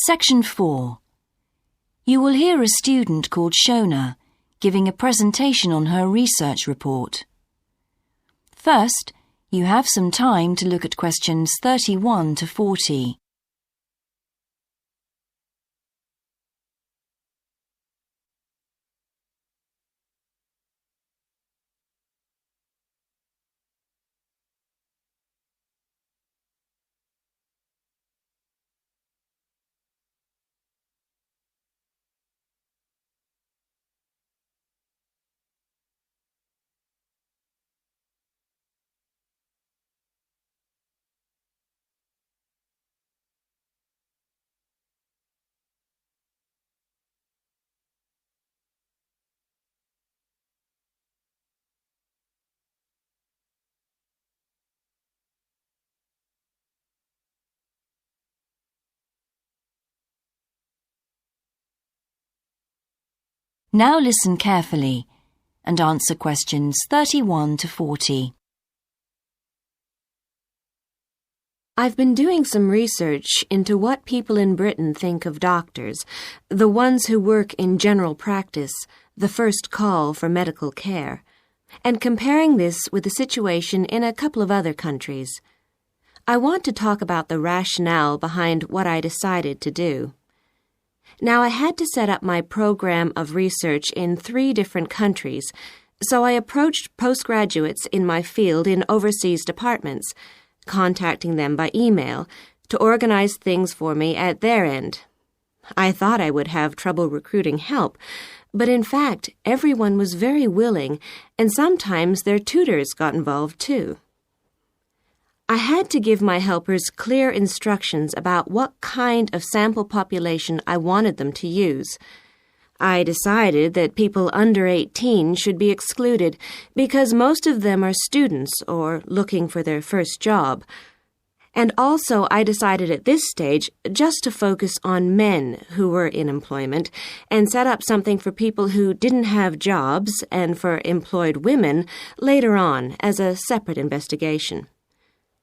Section 4. You will hear a student called Shona giving a presentation on her research report. First, you have some time to look at questions 31 to 40. Now listen carefully and answer questions 31 to 40. I've been doing some research into what people in Britain think of doctors, the ones who work in general practice, the first call for medical care, and comparing this with the situation in a couple of other countries. I want to talk about the rationale behind what I decided to do. Now, I had to set up my program of research in 3 different countries, so I approached postgraduates in my field in overseas departments, contacting them by email to organize things for me at their end. I thought I would have trouble recruiting help, but in fact, everyone was very willing, and sometimes their tutors got involved too. I had to give my helpers clear instructions about what kind of sample population I wanted them to use. I decided that people under 18 should be excluded because most of them are students or looking for their first job. And also I decided at this stage just to focus on men who were in employment and set up something for people who didn't have jobs and for employed women later on as a separate investigation.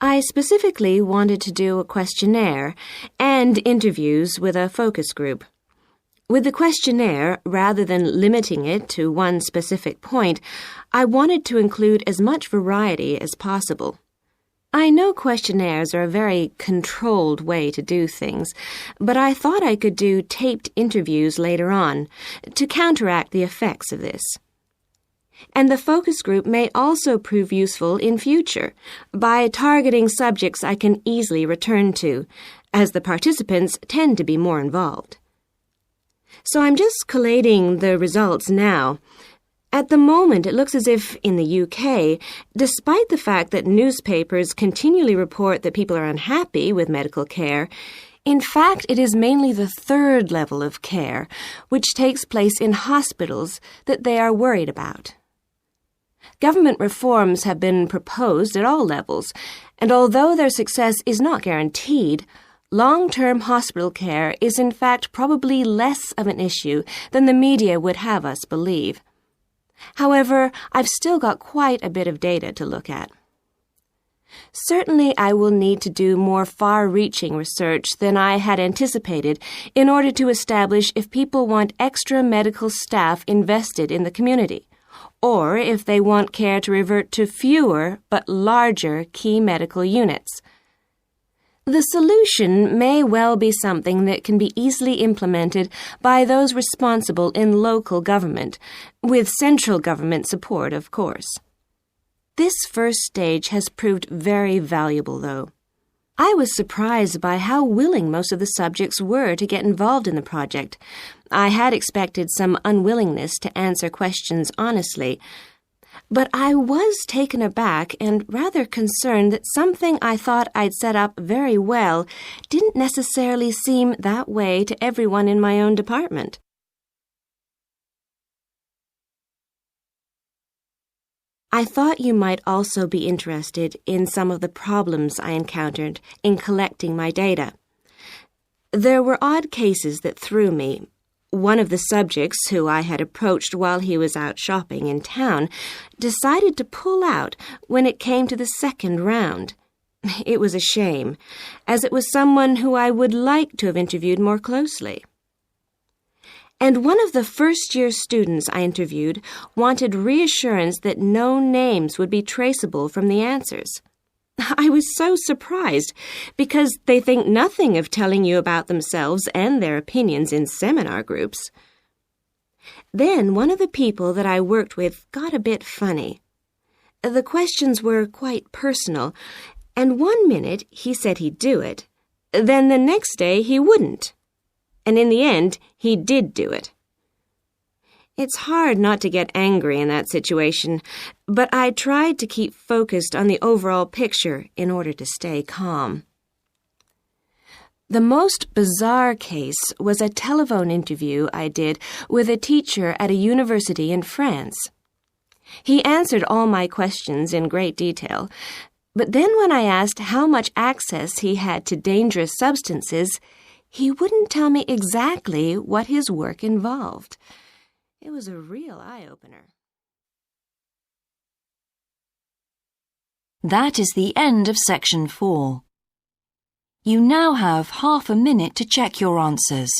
I specifically wanted to do a questionnaire and interviews with a focus group. With the questionnaire, rather than limiting it to one specific point, I wanted to include as much variety as possible. I know questionnaires are a very controlled way to do things, but I thought I could do taped interviews later on to counteract the effects of this. And the focus group may also prove useful in future by targeting subjects I can easily return to, as the participants tend to be more involved. So I'm just collating the results now. At the moment, it looks as if in the UK, despite the fact that newspapers continually report that people are unhappy with medical care, in fact, it is mainly the 3rd level of care, which takes place in hospitals, that they are worried about. Government reforms have been proposed at all levels, and although their success is not guaranteed, long-term hospital care is in fact probably less of an issue than the media would have us believe. However, I've still got quite a bit of data to look at. Certainly, I will need to do more far-reaching research than I had anticipated in order to establish if people want extra medical staff invested in the community, or if they want care to revert to fewer but larger key medical units. The solution may well be something that can be easily implemented by those responsible in local government, with central government support, of course. This first stage has proved very valuable, though. I was surprised by how willing most of the subjects were to get involved in the project. I had expected some unwillingness to answer questions honestly, but I was taken aback and rather concerned that something I thought I'd set up very well didn't necessarily seem that way to everyone in my own department. I thought you might also be interested in some of the problems I encountered in collecting my data. There were odd cases that threw me. One of the subjects who I had approached while he was out shopping in town decided to pull out when it came to the 2nd round. It was a shame, as it was someone who I would like to have interviewed more closely. And one of the first-year students I interviewed wanted reassurance that no names would be traceable from the answers. I was so surprised, because they think nothing of telling you about themselves and their opinions in seminar groups. Then one of the people that I worked with got a bit funny. The questions were quite personal, and one minute he said he'd do it, then the next day he wouldn't. And in the end, he did do it. It's hard not to get angry in that situation, but I tried to keep focused on the overall picture in order to stay calm. The most bizarre case was a telephone interview I did with a teacher at a university in France. He answered all my questions in great detail, but then when I asked how much access he had to dangerous substances, he wouldn't tell me exactly what his work involved. It was a real eye-opener. That is the end of section 4. You now have half a minute to check your answers.